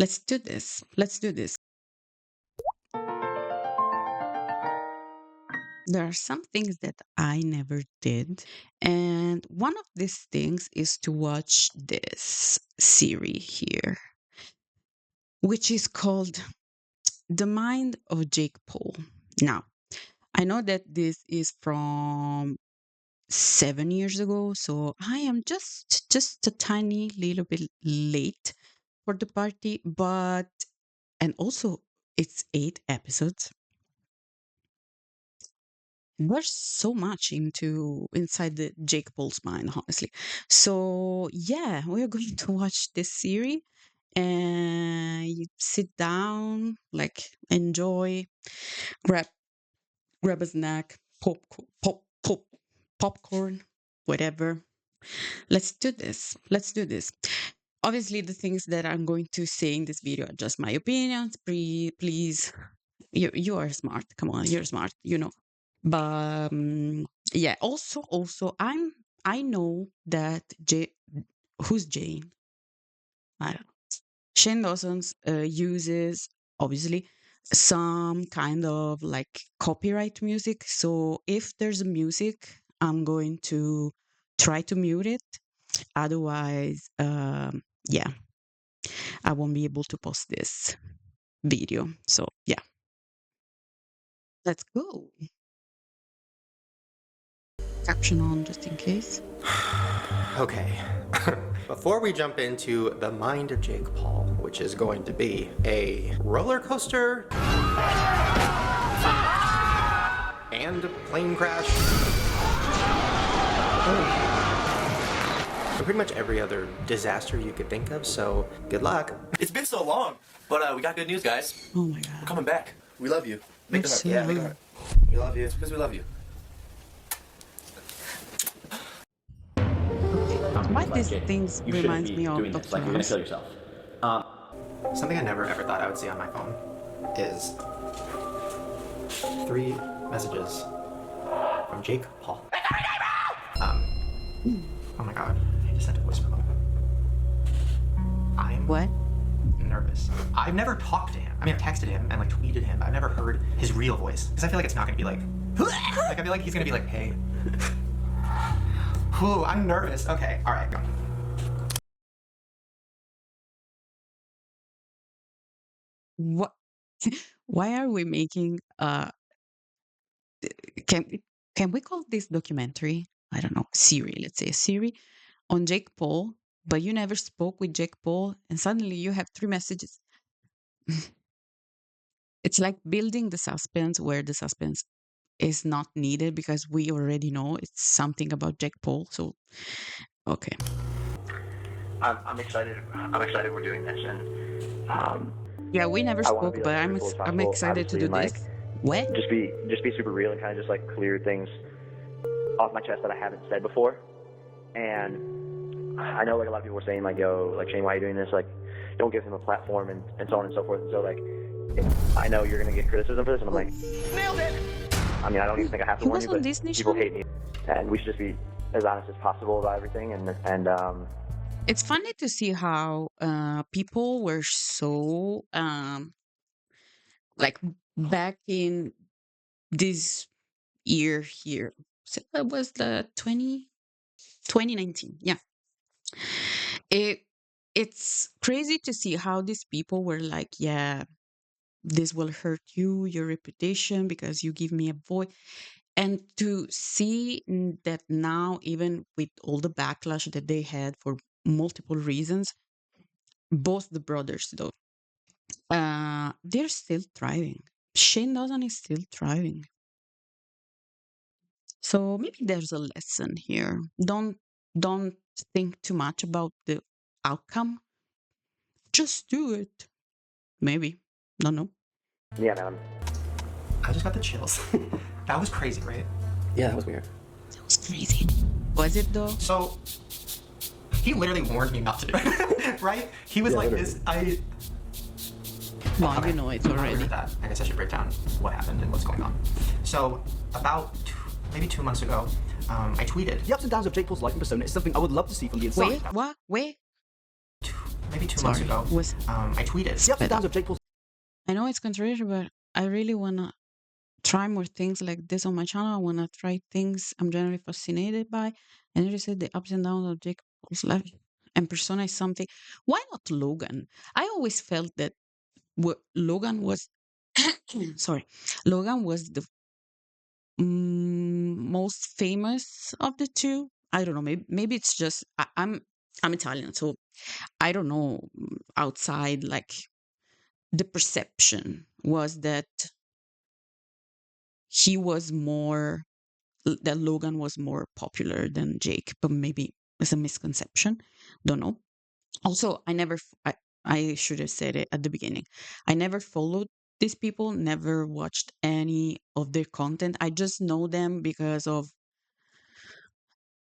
Let's do this. Let's do this. There are some things that I never did. And one of these things is to watch this series here, which is called The Mind of Jake Paul. Now, I know that this is from 7 years ago, so I am just a tiny little bit late for the party, but and also it's 8 episodes. There's so much inside the Jake Paul's mind, honestly. So yeah, we're going to watch this series and you sit down, like enjoy, grab grab a snack, popcorn, whatever. Let's do this. Let's do this. Obviously, the things that I'm going to say in this video are just my opinions. Please, you are smart. Come on, you're smart. You know. But yeah. Also, I know that who's Jane? I don't know. Shane Dawson's uses obviously some kind of like copyright music. So if there's music, I'm going to try to mute it. Otherwise, yeah, I won't be able to post this video. So yeah, let's go. Caption on just in case. Okay. Before we jump into The Mind of Jake Paul, which is going to be a roller coaster and plane crash, and pretty much every other disaster you could think of, so good luck. It's been so long, but we got good news, guys. Oh my god. We're coming back. We love you. Make the heart. so Yeah, make the loud. heart. We love you. It's because we love you. Why these things reminds me of Dr. Like you're gonna House? kill yourself. Something I never ever thought I would see on my phone is 3 messages from Jake Paul. Oh my god, I just sent a voice memo. I'm What? nervous. I've never talked to him. I mean, I've texted him and like tweeted him, but I've never heard his real voice. Because I feel like it's not gonna be like I feel like he's gonna be like, hey. Ooh, I'm nervous. Okay, alright, go. What? Why are we making can can we call this documentary? I don't know, series, let's say a series on Jake Paul, but you never spoke with Jake Paul and suddenly you have 3 messages. It's like building the suspense where the suspense is not needed because we already know it's something about Jake Paul. So okay. I'm excited. I'm excited we're doing this, and Yeah, we never I wanna spoke, be, but like, I'm truthful as I'm possible, excited to do obviously, this. and, What? just be super real and kind of just like clear things off my chest that I haven't said before. And I know like a lot of people were saying like, yo, like Shane, why are you doing this? Like, don't give him a platform and so on and so forth. And so like, I know you're gonna get criticism for this, and I'm like, nailed it. I mean, I don't even think I have to He warn was you, on but Disney people Channel? hate me, and we should just be as honest as possible about everything. And It's funny to see how people were so like back in this year here. So that was the 2019. Yeah. It it's crazy to see how these people were like, yeah, this will hurt you, your reputation, because you give me a voice. And to see that now, even with all the backlash that they had for multiple reasons, both the brothers though, they're still thriving. Shane Dawson is still thriving. So maybe there's a lesson here. Don't think too much about the outcome. Just do it. Maybe. Don't know. yeah, man, I just got the chills. That was crazy, right? Yeah, that was weird. That was crazy. Was it though? So he literally warned me not to do it, right? He was like this. Well, you know it I'm not already. with that. I guess I should break down what happened and what's going on. So about maybe 2 months ago, I tweeted. The ups and downs of Jake Paul's life and persona is something I would love to see from the inside. Wait, what? Wait. maybe 2 months ago, was I tweeted. The ups and downs of Jake Paul's. I know it's controversial, but I really wanna try more things like this on my channel. I wanna try things I'm generally fascinated by. And you said the ups and downs of Jake Paul's life and persona is something. Why not Logan? I always felt that Logan was sorry, Logan was the most famous of the two. I don't know. Maybe it's just I'm Italian, so I don't know. Outside, like the perception was that he was more that Logan was more popular than Jake, but maybe it's a misconception. Don't know. Also, I should have said it at the beginning. I never followed these people, never watched any of their content. I just know them because of,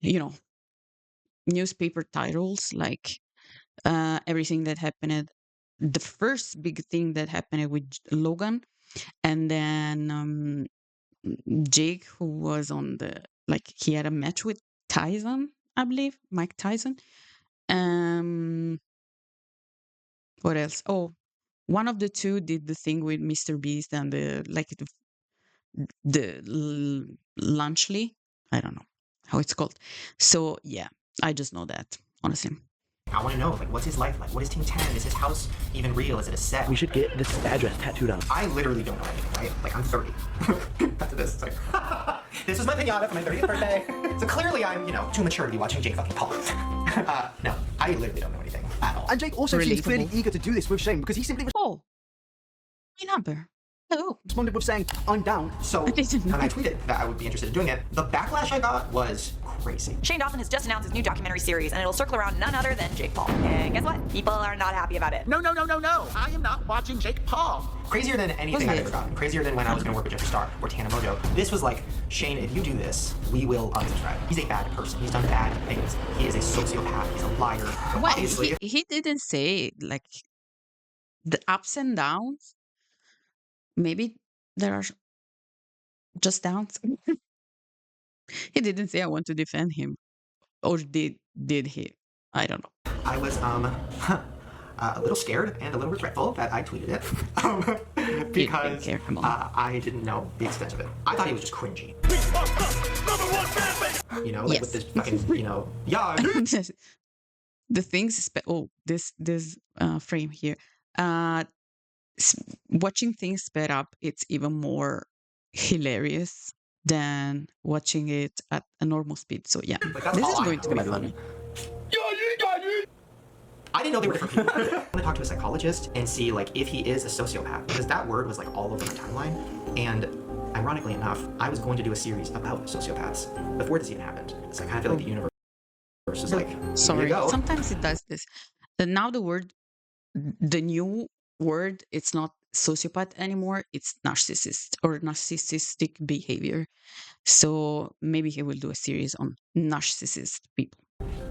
you know, newspaper titles like everything that happened. The first big thing that happened with Logan, and then Jake, who was on the like he had a match with Tyson, I believe, Mike Tyson. What else? Oh, one of the two did the thing with Mr. Beast and the Lunchly. I don't know how it's called. So yeah, I just know that honestly. I want to know, like, what's his life like? What is Team 10? Is his house even real? Is it a set? We should get this address tattooed on. I literally don't know anything, right? Like, I'm 30. After this, it's like, this was my pinata for my 30th birthday. So clearly I'm, too mature to be watching Jake fucking Paul. No, I literally don't know anything at all. And Jake also seems clearly eager to do this with Shane because he simply Oh, my number. Oh, responded with saying, I'm down. So, when I tweeted that I would be interested in doing it, the backlash I got was crazy. Shane Dawson has just announced his new documentary series, and it'll circle around none other than Jake Paul. And guess what? People are not happy about it. No. I am not watching Jake Paul. Crazier than anything I've ever gotten. Crazier than when I was going to work with Jeffree Star or Tana Mojo. This was like, Shane, if you do this, we will unsubscribe. He's a bad person. He's done bad things. He is a sociopath. He's a liar. well, Obviously, he didn't say like the ups and downs. Maybe there are just downs. He didn't say I want to defend him, or did he? I don't know. I was a little scared and a little regretful that I tweeted it because I didn't know the extent of it. I thought he was just cringy. Like with this fucking, yeah. The things. This frame here. Watching things sped up, it's even more hilarious than watching it at a normal speed. So yeah, this is going to be funny. I didn't know they were different people. I want to talk to a psychologist and see like if he is a sociopath, because that word was like all over my timeline. And ironically enough, I was going to do a series about sociopaths before this even happened. So I kind of feel like the universe is like, sorry, here you go. sometimes it does this. And now the new word, it's not sociopath anymore, it's narcissist or narcissistic behavior. So maybe he will do a series on narcissist people.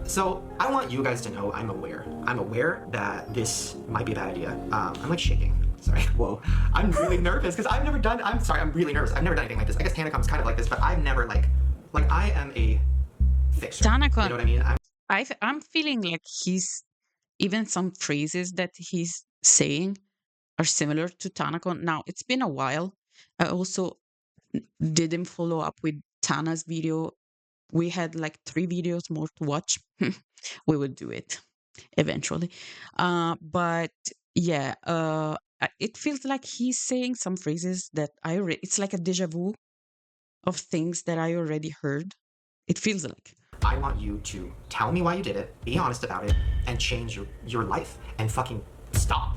So I want you guys to know I'm aware that this might be a bad idea. I'm like shaking. Sorry. Whoa. I'm really nervous because I'm really nervous. I've never done anything like this. I guess Tanacom's kind of like this, but I've never like I am a fixer. Tanacom, you know what I mean? I'm feeling like he's even some phrases that he's saying are similar to Tanaka. Now, it's been a while. I also didn't follow up with Tana's video. We had like 3 videos more to watch. We will do it eventually. But yeah, it feels like he's saying some phrases that it's like a deja vu of things that I already heard. It feels like. I want you to tell me why you did it, be honest about it, and change your life and fucking stop.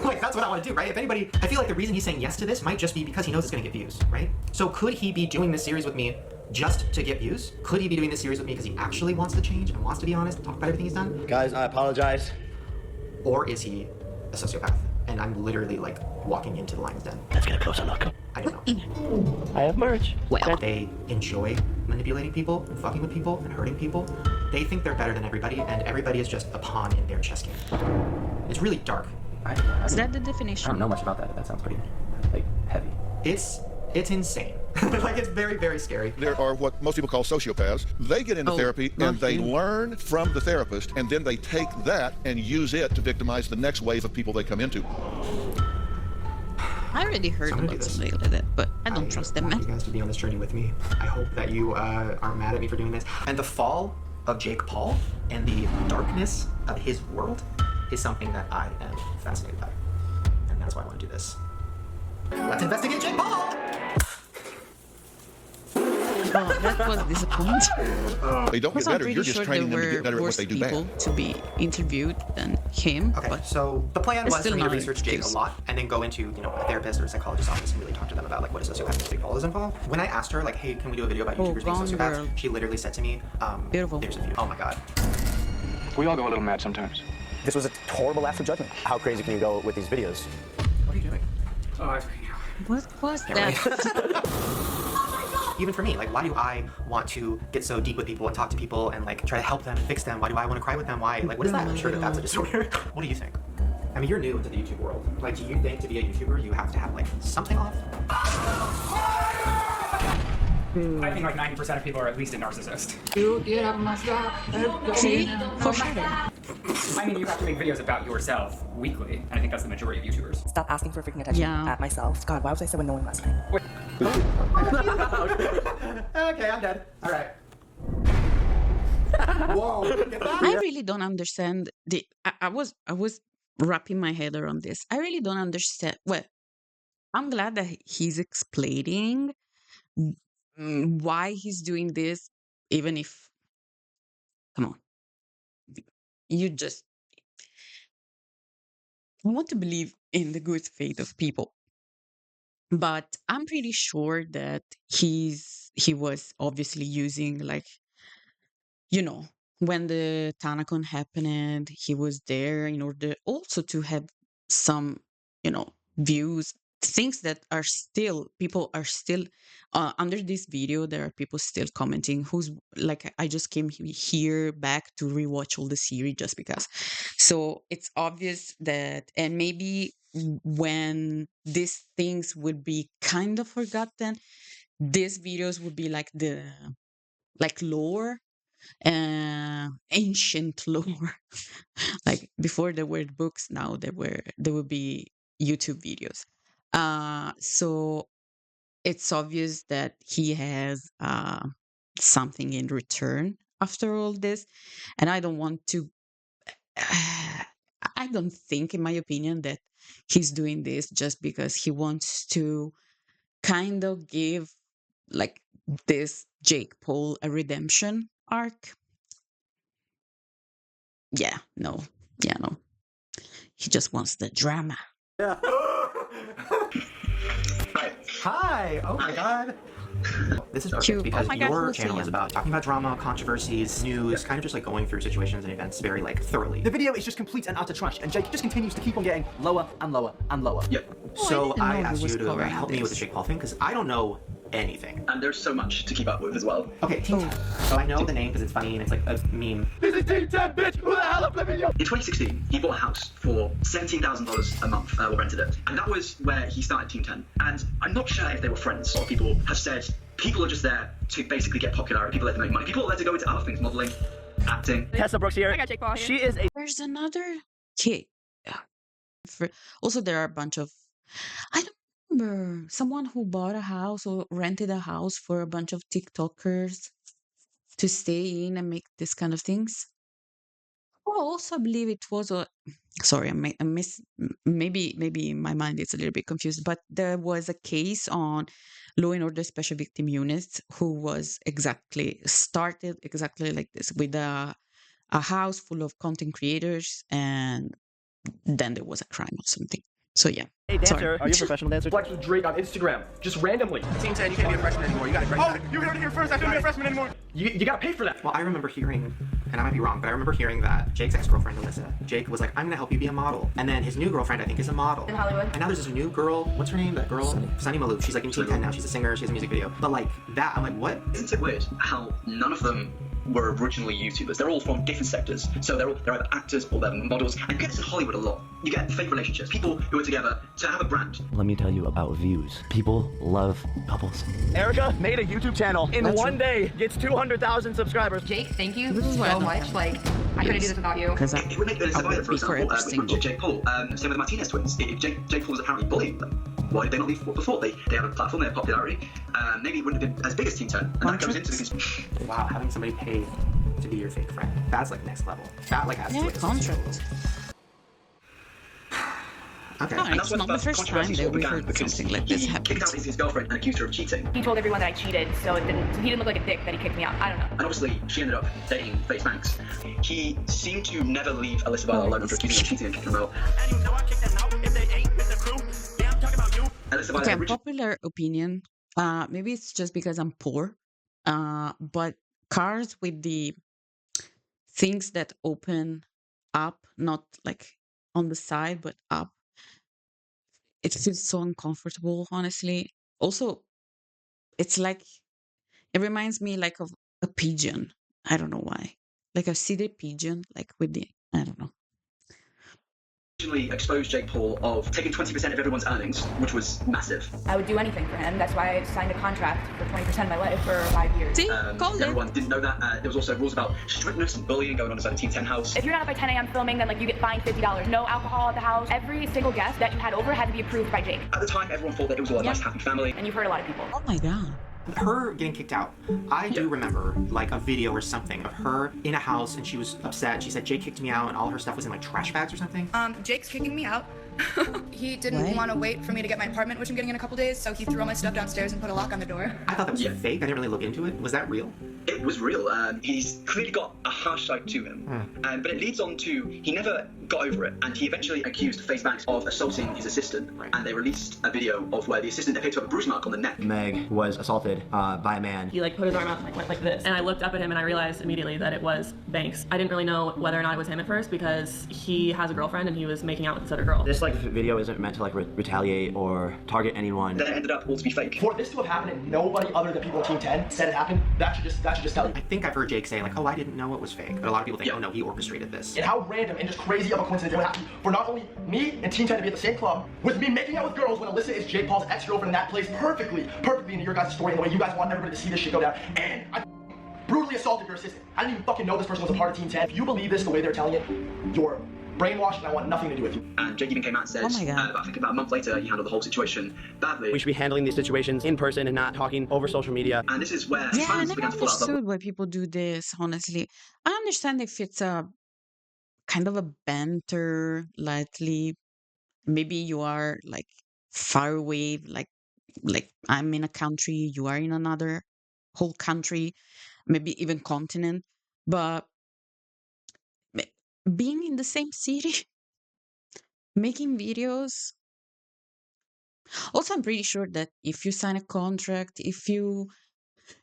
Like, that's what I want to do, right? If anybody, I feel like the reason he's saying yes to this might just be because he knows it's going to get views, right? So could he be doing this series with me just to get views? Could he be doing this series with me because he actually wants to change and wants to be honest and talk about everything he's done? Guys, I apologize. Or is he a sociopath? And I'm literally like walking into the lion's den. Let's get a closer look. I don't know. I have merch. Well, they enjoy manipulating people and fucking with people and hurting people. They think they're better than everybody, and everybody is just a pawn in their chess game. It's really dark. Is that the definition? I don't know much about that. That sounds pretty, heavy. It's It's insane. Like, it's very, very scary. There are what most people call sociopaths. They get into therapy and they learn from the therapist, and then they take that and use it to victimize the next wave of people they come into. I already heard about something like that, but I don't trust them, I man. want you guys to be on this journey with me. I hope that you aren't mad at me for doing this. And the fall of Jake Paul and the darkness of his world is something that I am fascinated by. And that's why I want to do this. Let's investigate Jake Paul! Oh, that was disappointing. They don't get I'm better. pretty You're just sure training them there to get were better at what worse they do people bad. to be interviewed than him. Okay, but so the plan it's was still for me to not an research Jake a excuse. lot and then go into, you know, a therapist or a psychologist's office and really talk to them about like what a sociopath Jake Paul is involved. When I asked her like, hey, can we do a video about YouTubers being Gone sociopaths? Girl. She literally said to me, Beautiful. there's a view. Oh my god. We all go a little mad sometimes. This was a horrible lapse of judgment. How crazy can you go with these videos? What are you doing? what was that? Even for me, like, why do I want to get so deep with people and talk to people and like try to help them and fix them? Why do I want to cry with them? Why? Like, what is that? I'm sure that that's a disorder. What do you think? I mean, you're new into the YouTube world. Like, do you think to be a YouTuber you have to have like something off? I think like 90% of people are at least a narcissist. See? For sure. I mean, you have to make videos about yourself weekly, and I think that's the majority of YouTubers. Stop asking for freaking attention at myself. God, why was I so annoying last night? Okay, I'm dead. All right. Whoa. I really don't understand the. I was wrapping my head around this. I really don't understand. Well, I'm glad that he's explaining why he's doing this, even if, come on, you just. I want to believe in the good faith of people, but I'm pretty sure that he was obviously using, like, you know, when the TanaCon happened, he was there in order also to have some, you know, views, things that are still, people are still, under this video, there are people still commenting who's, like, I just came here back to rewatch all the series just because. So it's obvious that, and maybe when these things would be kind of forgotten, these videos would be like the, like, lore, ancient lore. Like before there were books, now there would be YouTube videos. So it's obvious that he has something in return after all this, and I don't want to I don't think, in my opinion, that he's doing this just because he wants to kind of give, like, this Jake Paul a redemption arc. Yeah, no. He just wants the drama. Yeah. Hi. Oh my god. This is perfect because your channel is about talking about drama, controversies, news, kind of just like going through situations and events very like thoroughly. The video is just complete and utter trash, and Jake just continues to keep on getting lower and lower and lower. Yep. So I asked you to help me with the Jake Paul thing because I don't know anything. And there's so much to keep up with as well. Okay, Team 10. So I know the name because it's funny and it's like a meme. This is Team 10, bitch! Who the hell are you? In 2016, he bought a house for $17,000 a month, or rented it. And that was where he started Team 10. And I'm not sure if they were friends or people have said people are just there to basically get popular, people are there to make money. People are there to go into other things, modeling, acting. Tessa Brooks here. I got Jake Paul here. She is a... There's another kid. Also, there are a bunch of, I don't remember, someone who bought a house or rented a house for a bunch of TikTokers to stay in and make this kind of things. Oh, also, I believe it was a. Sorry, I miss. Maybe my mind is a little bit confused, but there was a case on Law and Order Special Victim Units who was started exactly like this, with a house full of content creators, and then there was a crime or something. So yeah. Hey, dancer. Sorry. Are you a professional dancer? Flex with Drake on Instagram, just randomly. Team 10, you can't be a freshman anymore. You got it right. Oh, you heard it here first. I couldn't be a freshman anymore. You gotta pay for that. Well, I remember hearing, and I might be wrong, but I remember hearing that Jake's ex-girlfriend, Alyssa, Jake was like, I'm gonna help you be a model. And then his new girlfriend, I think, is a model. In Hollywood. And now there's this new girl, what's her name, that girl? Sunny Malouf. She's like in Team 10 now, she's a singer, she has a music video. But like that, I'm like, what? Isn't it weird how none of them were originally YouTubers. They're all from different sectors, so they're either actors or they're models. And you get this in Hollywood a lot. You get fake relationships, people who are together to have a brand. Let me tell you about views. People love couples. Erica made a YouTube channel in one day, gets 200,000 subscribers. Jake, thank you so much. Like, I couldn't do this without you. It would make the Survivor, for example, with Jake Paul. Same with the Martinez twins. If Jake Paul was apparently bullying them, why did they not leave before? They had a platform, they had popularity. Maybe it wouldn't have been as big as Team 10. And that goes into the... Wow, having somebody pay to be your fake friend. That's like next level. That like has to do with contract. Okay. No, it's not the first time that we heard something like this happen. He kicked out his girlfriend and accused her of cheating. He told everyone that I cheated, so he didn't look like a dick that he kicked me out. I don't know. And obviously, she ended up dating FaZe Banks. He seemed to never leave Alyssa Viola alone after accusing her of cheating and kicking him out. Okay, unpopular opinion. Maybe it's just because I'm poor. But cars with the things that open up, not like on the side, but up, it feels so uncomfortable, honestly. Also, it's like, it reminds me like of a pigeon. I don't know why. Like a city pigeon, like with the, I don't know. Originally exposed Jake Paul of taking 20% of everyone's earnings, which was massive. I would do anything for him. That's why I signed a contract for 20% of my life for 5 years. See? Everyone didn't know that. There was also rules about strictness and bullying going on inside the Team 10 house. If you're not up by 10 a.m. filming, then like you get fined $50. No alcohol at the house. Every single guest that you had over had to be approved by Jake. At the time, everyone thought that it was all a nice, happy family. And you've hurt a lot of people. Oh my god. Her getting kicked out. I do remember like a video or something of her in a house and she was upset. She said Jake kicked me out and all her stuff was in like trash bags or something. Jake's kicking me out. He didn't want to wait for me to get my apartment, which I'm getting in a couple days, so he threw all my stuff downstairs and put a lock on the door. I thought that was fake. I didn't really look into it. Was that real? It was real. He's clearly got a harsh side to him. But it leads on to, he never got over it, and he eventually accused FaZe Banks of assaulting his assistant. And they released a video of where the assistant appeared to have a bruise mark on the neck. Meg was assaulted by a man. He like put his arm out and like went like this. And I looked up at him and I realized immediately that it was Banks. I didn't really know whether or not it was him at first because he has a girlfriend and he was making out with this other girl. This like video isn't meant to like retaliate or target anyone. Then it ended up all to be fake. For this to have happened and nobody other than people on Team 10 said it happened, that should just tell you. I think I've heard Jake say like, oh, I didn't know it was fake. But a lot of people think, oh no, he orchestrated this. And how random and just crazy of a coincidence it would happen for not only me and Team 10 to be at the same club, with me making out with girls when Alyssa is Jake Paul's ex-girlfriend, and that plays perfectly into your guys' story and the way you guys want everybody to see this shit go down. And I brutally assaulted your assistant. I didn't even fucking know this person was a part of Team 10. If you believe this the way they're telling it, you're brainwashed and I want nothing to do with you. And Jake even came out and said, I think about a month later, he handled the whole situation badly. We should be handling these situations in person and not talking over social media. And this is where I never understood why people do this, honestly. I understand if it's a kind of a banter, lightly. Maybe you are like far away, like I'm in a country, you are in another whole country, maybe even continent, but being in the same city, making videos. Also, I'm pretty sure that if you sign a contract, if you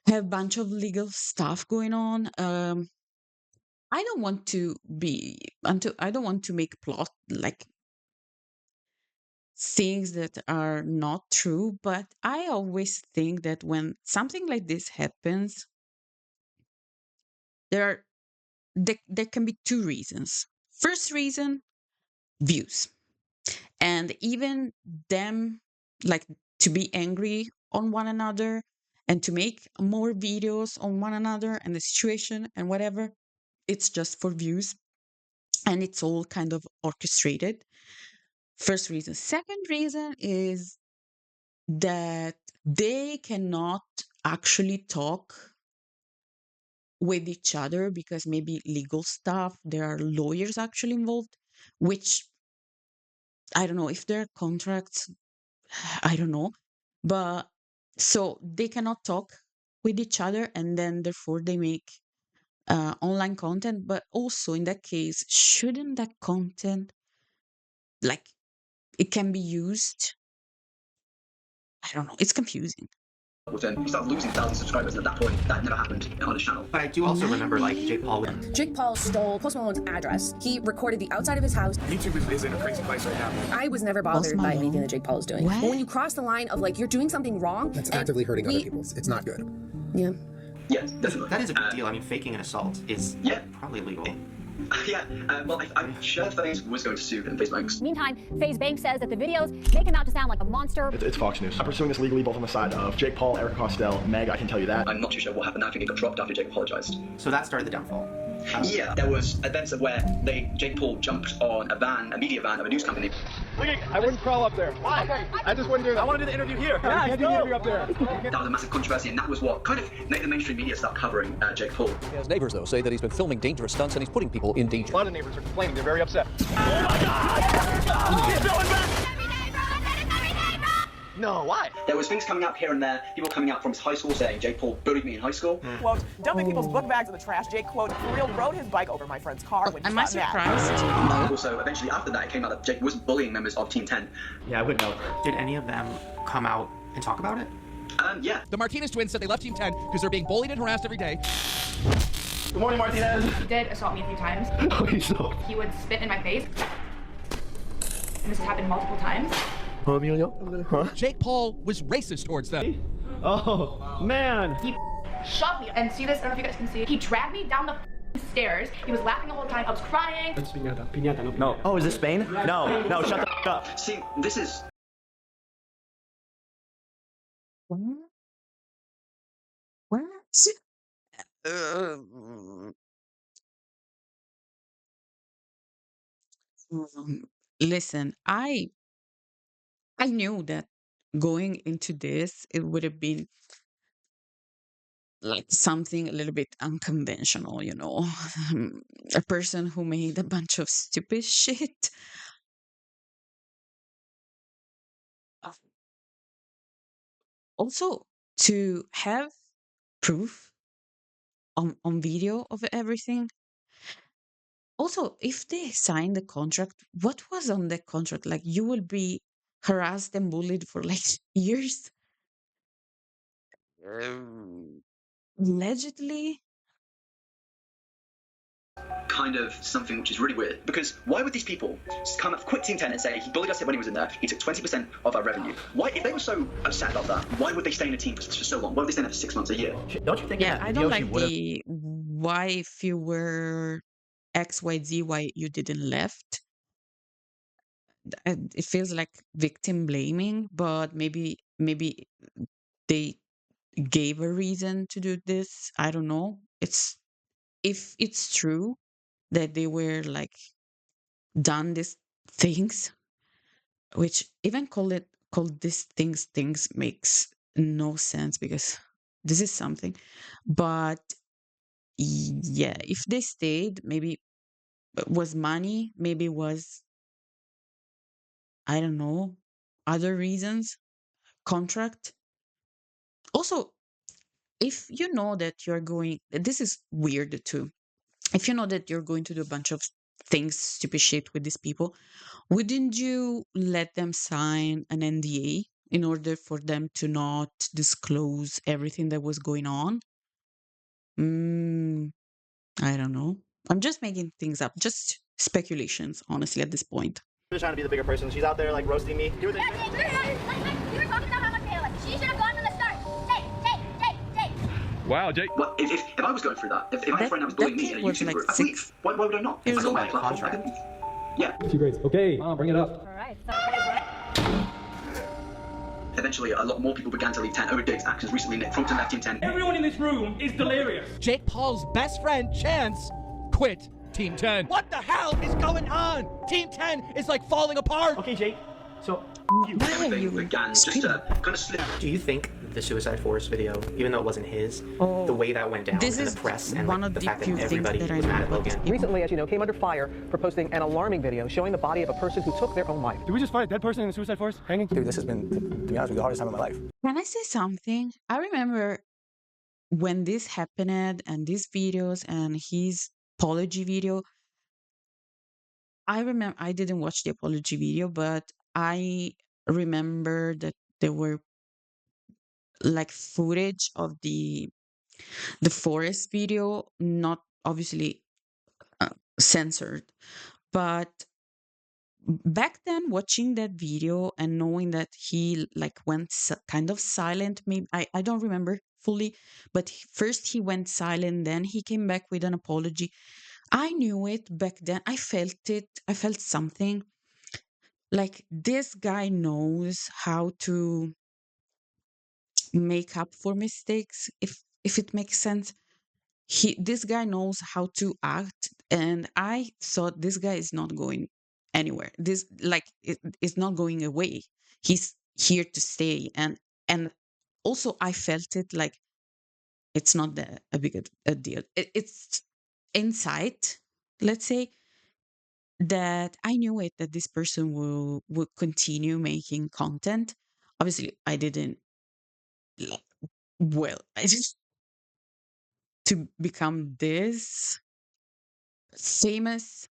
have a bunch of legal stuff going on, I don't want to make plot like things that are not true, but I always think that when something like this happens, there can be two reasons. First reason, views. And even them like to be angry on one another and to make more videos on one another and the situation and whatever, it's just for views. And it's all kind of orchestrated. First reason. Second reason is that they cannot actually talk with each other because maybe legal stuff, there are lawyers actually involved, which I don't know if there are contracts, I don't know, but so they cannot talk with each other and then therefore they make online content. But also in that case, shouldn't that content like it can be used? I don't know, it's confusing. Then he started losing thousands of subscribers, and at that point, that never happened on his channel. But I do also remember, like, Jake Paul. Jake Paul stole Post Malone's address. He recorded the outside of his house. YouTube is in a crazy place right now. I was never bothered by anything that Jake Paul is doing. But when you cross the line of, like, you're doing something wrong... That's actively hurting other people. It's not good. Yeah. Yes, definitely. That is a big deal. I mean, faking an assault is probably illegal. Yeah, well, I'm sure FaZe was going to sue him, FaZe Banks. Meantime, FaZe Banks says that the videos make him out to sound like a monster. It's Fox News. I'm pursuing this legally, both on the side of Jake Paul, Erica Costello, Meg, I can tell you that. I'm not too sure what happened. I think it got dropped after Jake apologized. So that started the downfall. Yeah, there was events of where Jake Paul jumped on a media van of a news company. I wouldn't crawl up there. Why? I just wouldn't do that. I want to do the interview here. Yeah, can't do the interview up there. That was a massive controversy, and that was what kind of made the mainstream media start covering Jake Paul. His neighbors, though, say that he's been filming dangerous stunts and he's putting people in danger. A lot of neighbors are complaining. They're very upset. Oh my God! He's going back! No, why? There was things coming out here and there, people coming out from his high school saying Jake Paul bullied me in high school. Quote, dumping people's book bags in the trash. Jake, quote, for real rode his bike over my friend's car when he Am I got mad. surprised? Also, eventually after that, it came out that Jake was bullying members of Team 10. Yeah, I wouldn't know. Did any of them come out and talk about it? Yeah. The Martinez twins said they left Team 10 because they're being bullied and harassed every day. Good morning, Martinez. He did assault me a few times. Oh, he's so... He would spit in my face. And this has happened multiple times. Huh? Jake Paul was racist towards them. Oh, man. He shoved me. And see this? I don't know if you guys can see. He dragged me down the stairs. He was laughing the whole time. I was crying. No. Oh, is this Spain? No, shut the f up. See, this is... What? Listen, I knew that going into this, it would have been like something a little bit unconventional, you know, a person who made a bunch of stupid shit. Also, to have proof on video of everything. Also, if they signed the contract, what was on the contract? Like, you will be harassed and bullied for like years. Allegedly. kind of something which is really weird. Because why would these people come up, quit Team 10 and say, he bullied us when he was in there, he took 20% of our revenue? Why, if they were so upset about that, why would they stay in a team for so long? Why would they stay there for 6 months, a year? Don't you think? Yeah, I don't like the why if you were XYZ, why you didn't left. It feels like victim blaming, but maybe they gave a reason to do this. I don't know. It's if it's true that they were like done these things, which even call these things makes no sense because this is something. But yeah, if they stayed, maybe was money, maybe was, I don't know, other reasons, contract. Also, if you know that you're going, this is weird too. If you know that you're going to do a bunch of things, stupid shit with these people, wouldn't you let them sign an NDA in order for them to not disclose everything that was going on? I don't know. I'm just making things up, just speculations, honestly, at this point. She's trying to be the bigger person. She's out there like roasting me. You were talking about how much they like. She should have gone from the start. Take. Wow, Jake. Well, if I was going through that, if my friend was bullying me in a YouTube group, I'd leave. Why would I not? If I got my contract. Yeah. Two grades. Okay, bring it up. All right. Eventually, a lot more people began to leave 10 over Diggs' actions. Recently, Nick Crompton left Team 10. Everyone in this room is delirious. Jake Paul's best friend, Chance, quit Team 10. What the hell is going on? Team 10 is like falling apart. Okay, Jake. So Everything began just to kind of slip. Do you think the Suicide Force video, even though it wasn't his, the way that went down This in is the press and one like, of the the fact few that things everybody that I was know mad at about Logan. recently, as you know, came under fire for posting an alarming video showing the body of a person who took their own life. Did we just find a dead person in the Suicide Force hanging? Dude, this has been, to be honest with you, the hardest time of my life. Can I say something? I remember when this happened and these videos and his apology video. I remember I didn't watch the apology video, but I remember that there were like footage of the forest video, not obviously censored, but back then, watching that video and knowing that he like went kind of silent, maybe I don't remember fully, but first he went silent, then he came back with an apology. I knew it back then. I felt it. I felt something like this guy knows how to make up for mistakes, if it makes sense. This guy knows how to act, and I thought this guy is not going anywhere. This like it is not going away. He's here to stay, and also I felt it like it's not that a big a deal. It's insight, let's say, that I knew it that this person will continue making content. Obviously, I didn't. Well, I just to become this famous.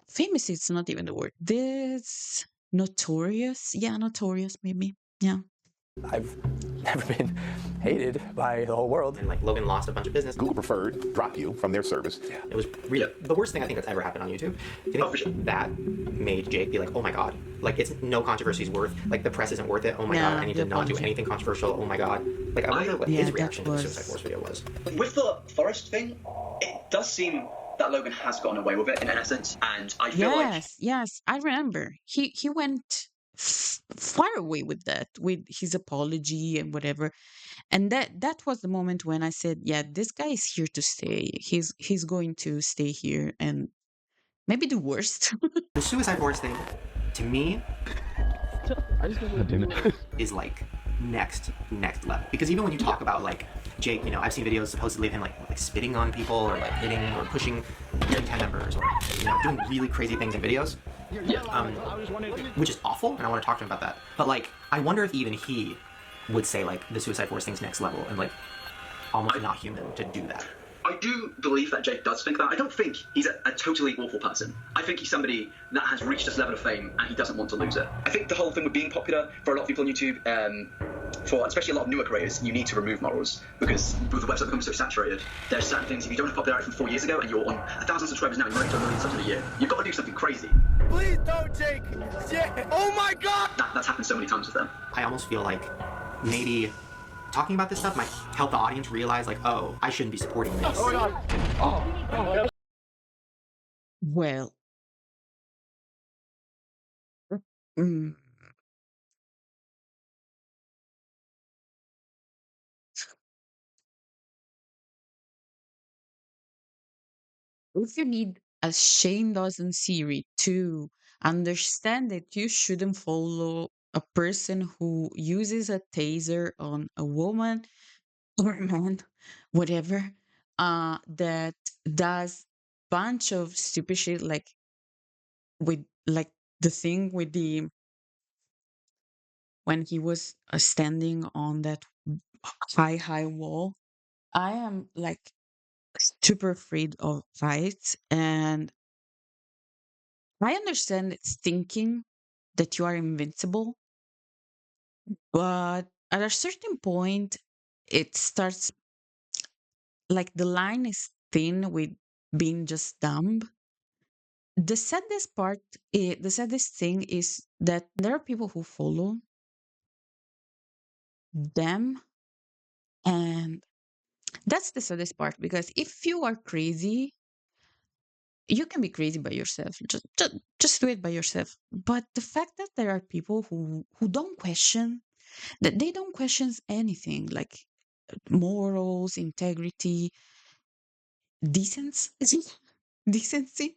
Famous is not even the word. This notorious, yeah, notorious maybe, yeah. I've never been hated by the whole world. And like Logan lost a bunch of business. Google preferred drop you from their service. Yeah. It was really the worst thing I think that's ever happened on YouTube. Do you think that made Jake be like, oh my god, like it's no controversy's worth, like the press isn't worth it, oh my god, I need to not do anything controversial, oh my god. Like I wonder what his reaction to the Suicide Force video was. With the forest thing, it does seem that Logan has gotten away with it in essence, and I feel like Yes, I remember. He went far away with that, with his apology and whatever. And that was the moment when I said, yeah, this guy is here to stay. He's going to stay here and maybe the worst. The Suicide Force thing, to me, is like next level. Because even when you talk about like Jake, you know, I've seen videos supposedly of him like spitting on people or like hitting or pushing Team 10 members or, you know, doing really crazy things in videos. Which is awful, and I want to talk to him about that. But like, I wonder if even he would say like the Suicide Force thing's next level and like almost not human to do that. I do believe that Jake does think that. I don't think he's a totally awful person. I think he's somebody that has reached this level of fame and he doesn't want to lose it. I think the whole thing with being popular for a lot of people on YouTube, for especially a lot of newer creators, you need to remove morals because with the website becoming so saturated, there's certain things, if you don't have popularity from 4 years ago and you're on 1,000 subscribers now, you're running to 1 million subs in a year, you've got to do something crazy. Please don't, Jake. Yeah. Oh my god. That's happened so many times with them. I almost feel like maybe talking about this stuff might help the audience realize like, oh, I shouldn't be supporting this. Oh my god. Oh. Well, mm, if you need a Shane Dawson series to understand that you shouldn't follow a person who uses a taser on a woman or a man, whatever, that does bunch of stupid shit like with like the thing with the when he was standing on that high wall. I am like super afraid of heights, and I understand it's thinking that you are invincible, but at a certain point, it starts like the line is thin with being just dumb. The saddest part, the saddest thing is that there are people who follow them, and that's the saddest part because if you are crazy, you can be crazy by yourself. Just do it by yourself. But the fact that there are people who don't question, that they don't question anything like morals, integrity, decency, decency.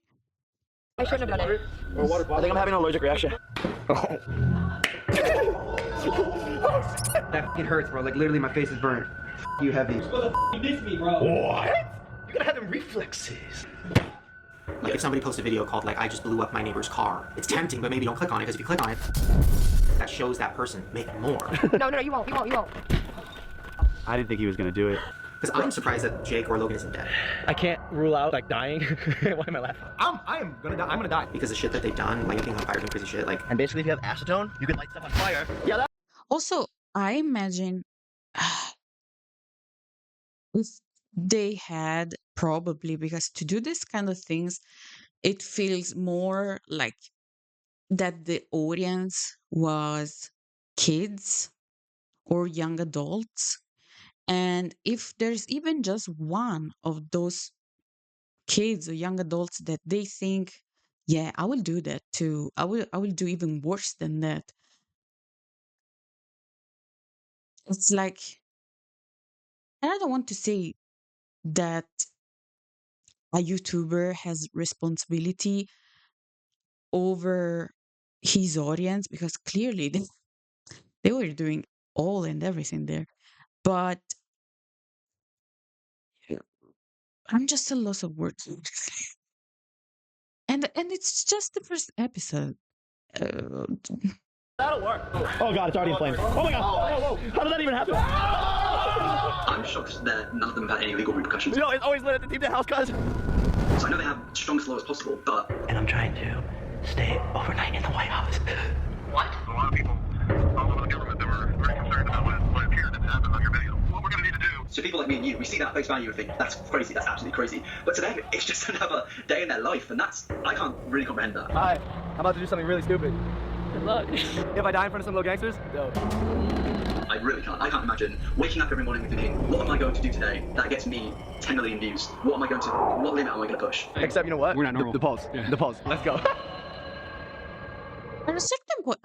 I shouldn't have done it. I think I'm having an allergic reaction. That fucking hurts, bro. Like literally my face is burnt. You heavy. You missed me, bro. What? You gotta have them reflexes. Like if somebody posts a video called like I just blew up my neighbor's car, it's tempting, but maybe don't click on it because if you click on it, that shows that person making more. No, you won't. I didn't think he was gonna do it. Because I'm surprised that Jake or Logan isn't dead. I can't rule out like dying. Why am I laughing? I am gonna die. I'm gonna die. Because the shit that they've done, lighting things on fire, doing crazy shit, like. And basically, if you have acetone, you can light stuff on fire. Yeah. That Also, I imagine if they had probably because to do this kind of things, it feels more like that the audience was kids or young adults. And if there's even just one of those kids or young adults that they think, yeah, I will do that too. I will do even worse than that. It's like, and I don't want to say that a YouTuber has responsibility over his audience, because clearly they were doing all and everything there. But I'm just a loss of words. And it's just the first episode. That'll work. Oh god, it's already in flames. Oh my god. Whoa, whoa. How did that even happen? I'm shocked that none of them have had any legal repercussions. You know, it's always lit at the Team 10 house, guys. So I know they have strongest law as possible, but... And I'm trying to stay overnight in the White House. What? A lot of people all over the government that were very concerned about what appeared to happen on your video. What we're going to need to do... So people like me and you, we see that at face value and think, that's crazy, that's absolutely crazy. But to them, it's just another day in their life, and that's... I can't really comprehend that. Hi, I'm about to do something really stupid. Good luck. If I die in front of some little gangsters, dope. I really can't. I can't imagine waking up every morning thinking, what am I going to do today that gets me 10 million views? What limit am I going to push? Except, you know what? We're not normal. The pulse. Yeah. The pulse. Let's go. At a certain point,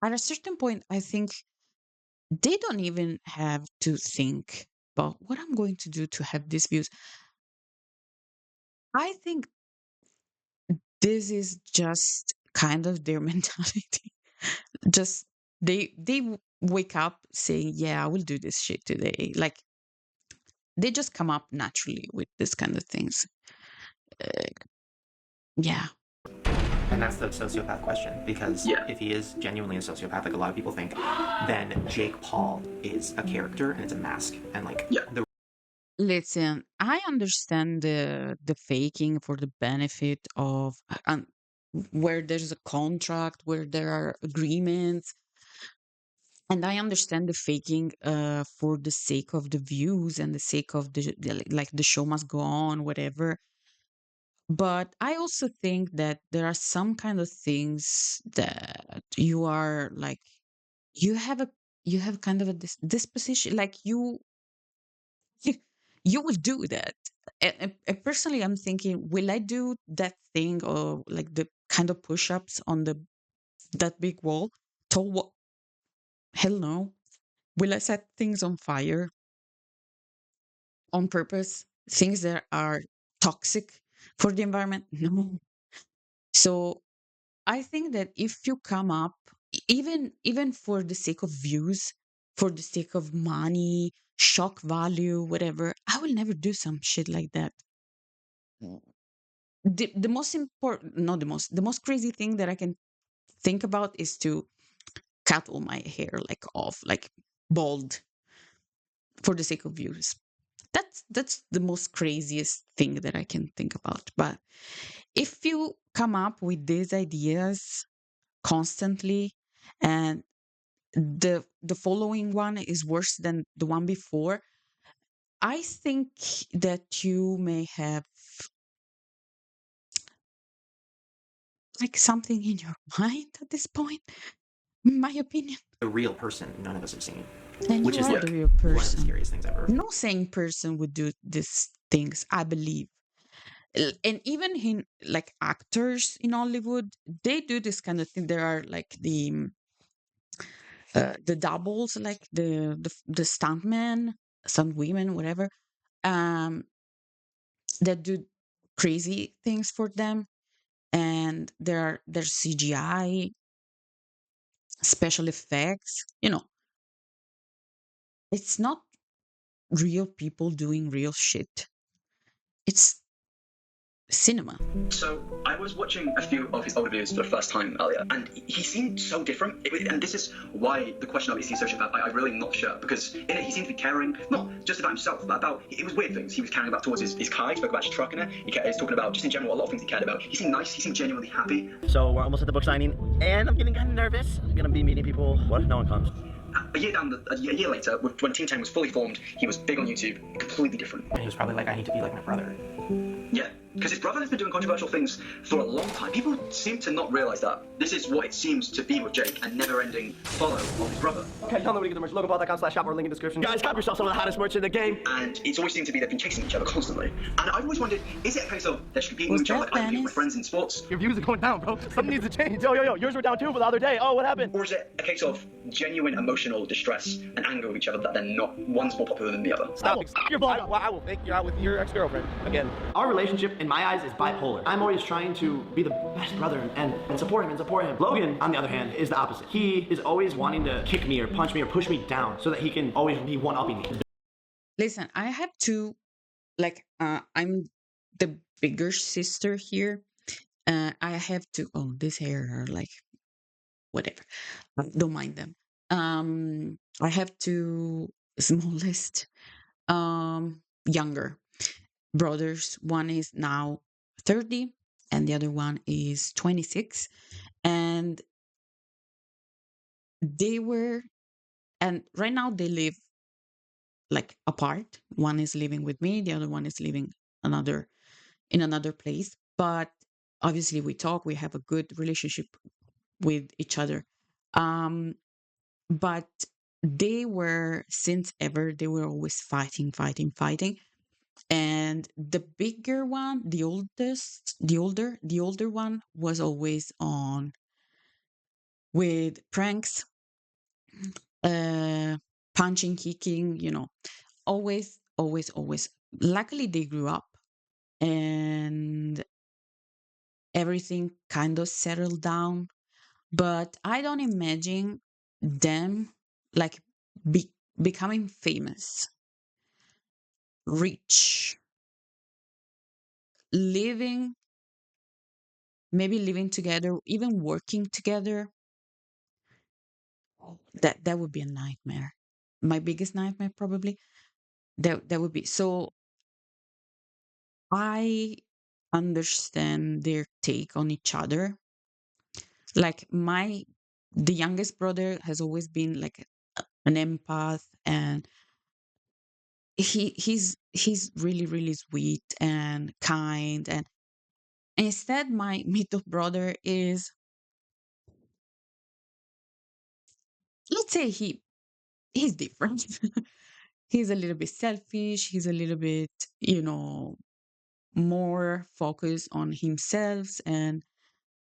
at a certain point, I think they don't even have to think about what I'm going to do to have these views. I think this is just kind of their mentality. Just they wake up saying, yeah, I will do this shit today. Like, they just come up naturally with this kind of things. Yeah. And that's the sociopath question, because if he is genuinely a sociopath, like a lot of people think, then Jake Paul is a character and it's a mask. And like, Listen, I understand the faking for the benefit of where there's a contract, where there are agreements, and I understand the faking for the sake of the views and the sake of the show must go on, whatever. But I also think that there are some kind of things that you are like, you have kind of a disposition, like you will do that. And personally, I'm thinking, will I do that thing, or like the kind of push-ups on that big wall? Tall Hell no. Will I set things on fire on purpose? Things that are toxic for the environment? No. So I think that if you come up, even for the sake of views, for the sake of money, shock value, whatever, I will never do some shit like that. The most important, not the most crazy thing that I can think about is to cut all my hair like off, like bald, for the sake of views. That's the most craziest thing that I can think about. But if you come up with these ideas constantly, and the following one is worse than the one before, I think that you may have like something in your mind at this point, in my opinion. The real person none of us have seen. And Which you is are like the real one of the person. scariest things ever. No sane person would do these things, I believe. And even in like actors in Hollywood, they do this kind of thing. There are like the doubles, like the stuntmen, stunt women, whatever, that do crazy things for them. And there's CGI, special effects. It's not real people doing real shit. It's cinema. So I was watching a few of his older videos for the first time earlier, and he seemed so different. And this is why the question of is he a sociopath, I'm really not sure, because in it he seemed to be caring not just about himself, but about, it was weird things he was caring about towards his car. He spoke about his truck in it. He was talking about just in general a lot of things he cared about. He seemed nice. He seemed genuinely happy. So we're almost at the book signing, and I'm getting kind of nervous. I'm gonna be meeting people. What if no one comes? A year later, when Team 10 was fully formed, he was big on YouTube, completely different. And he was probably like, I need to be like my brother. Yeah, because his brother has been doing controversial things for a long time. People seem to not realize that this is what it seems to be with Jake, a never-ending follow of his brother. Okay, tell them where to get the merch. loganpaul.com/shop or link in the description. Guys, cop yourself some of the hottest merch in the game. And it's always seemed to be they've been chasing each other constantly. And I've always wondered, is it a case of they're competing with each other like I compete with friends in sports? Your views are going down, bro. Something needs to change. Yo, yours were down too for the other day. Oh, what happened? Or is it a case of genuine emotional distress and anger with each other that they're not, one's more popular than the other? Stop your blog. I will fake you out with your ex-girlfriend again. Our relationship, in my eyes, is bipolar. I'm always trying to be the best brother and support him. Logan, on the other hand, is the opposite. He is always wanting to kick me or punch me or push me down so that he can always be one-upping me. Listen, I have to, like, I'm the bigger sister here. I have to, oh, this hair are like, whatever. Don't mind them. I have two smallest, younger brothers. One is now 30 and the other one is 26. And right now they live like apart. One is living with me, the other one is living in another place. But obviously we talk, we have a good relationship with each other. But since ever, they were always fighting. And the bigger one, the older one was always on with pranks, punching, kicking, always. Luckily, they grew up and everything kind of settled down. But I don't imagine them like becoming famous, rich, maybe living together, even working together. That would be a nightmare. My biggest nightmare, probably. That would be. So I understand their take on each other. Like the youngest brother has always been like an empath, and he's really, really sweet and kind. And instead, my middle brother is, let's say he's different. He's a little bit selfish. He's a little bit, more focused on himself, and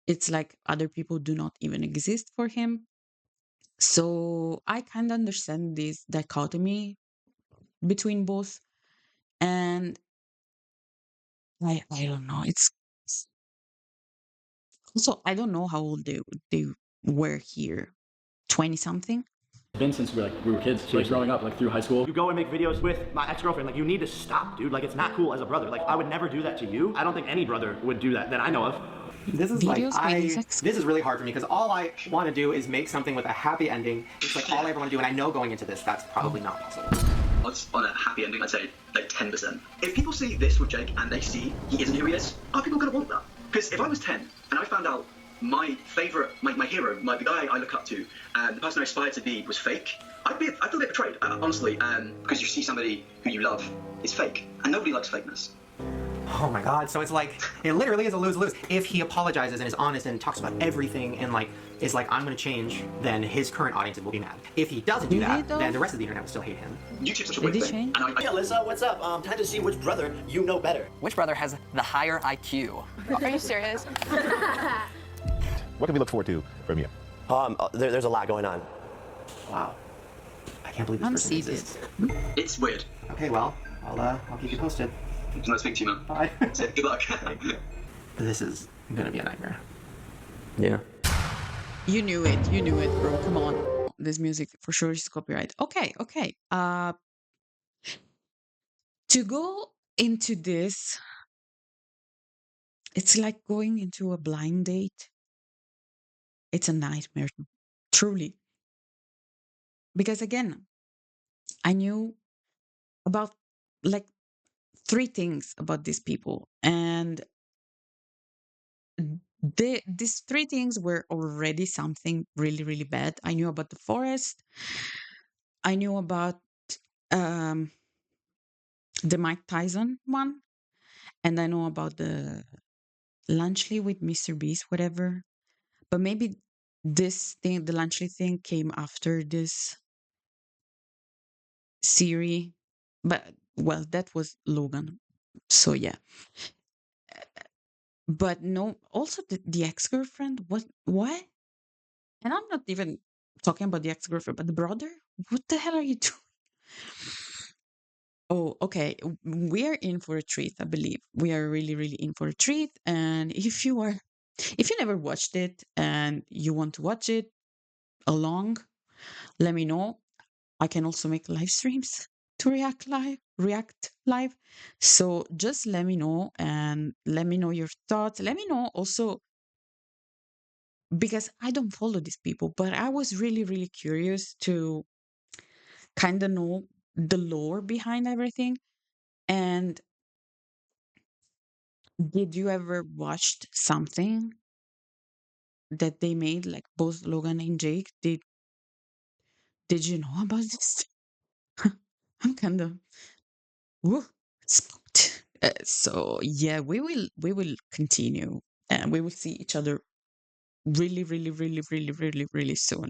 it's like other people do not even exist for him. So I kind of understand this dichotomy between both, and I don't know. It's also, I don't know how old they were here. 20 something. Been since we were kids, so like growing up, like through high school. You go and make videos with my ex-girlfriend. Like, you need to stop, dude. Like, it's not cool as a brother. Like, I would never do that to you. I don't think any brother would do that I know of. This is this is really hard for me because all I want to do is make something with a happy ending. It's like all I ever want to do, and I know going into this that's probably not possible. Odds on a happy ending, I'd say like 10%. If people see this with Jake and they see he isn't who he is, are people going to want that? Because if I was 10 and I found out my favorite, my hero, the guy I look up to, the person I aspired to be was fake, I'd feel a bit betrayed, honestly, because you see somebody who you love is fake, and nobody likes fakeness. Oh my god, so it's like, it literally is a lose-lose. If he apologizes and is honest and talks about everything and is like, I'm gonna change, then his current audience will be mad. If he doesn't do that, then the rest of the internet will still hate him. YouTube's such a weird thing. Hey Alyssa, what's up? Time to see which brother you know better. Which brother has the higher IQ? Are you serious? What can we look forward to from you? There's a lot going on. Wow. I can't believe this person exists. It's weird. Okay, well, I'll keep you posted. It's nice speaking to you, man. Bye. Say good luck. This is gonna be a nightmare. Yeah. You knew it, bro. Come on. This music for sure is copyright. Okay. To go into this, it's like going into a blind date. It's a nightmare, truly. Because again, I knew about like 3 things about these people, and these 3 things were already something really, really bad. I knew about the forest. I knew about the Mike Tyson one, And I know about the Lunchley with Mr. Beast, whatever. But maybe this thing, the Lunchley thing, came after this serie. But well, that was Logan. So yeah. But no, also the ex-girlfriend, what? And I'm not even talking about the ex-girlfriend, but the brother? What the hell are you doing? Oh, okay. We're in for a treat, I believe. We are really, really in for a treat. And if you never watched it and you want to watch it along, let me know. I can also make live streams to react live. So just let me know and let me know your thoughts. Let me know also because I don't follow these people, but I was really, really curious to kind of know the lore behind everything. And did you ever watched something that they made, like both Logan and Jake? Did you know about this? I'm kind of woo, spooked. So yeah, we will continue, and we will see each other really, really, really, really, really, really soon.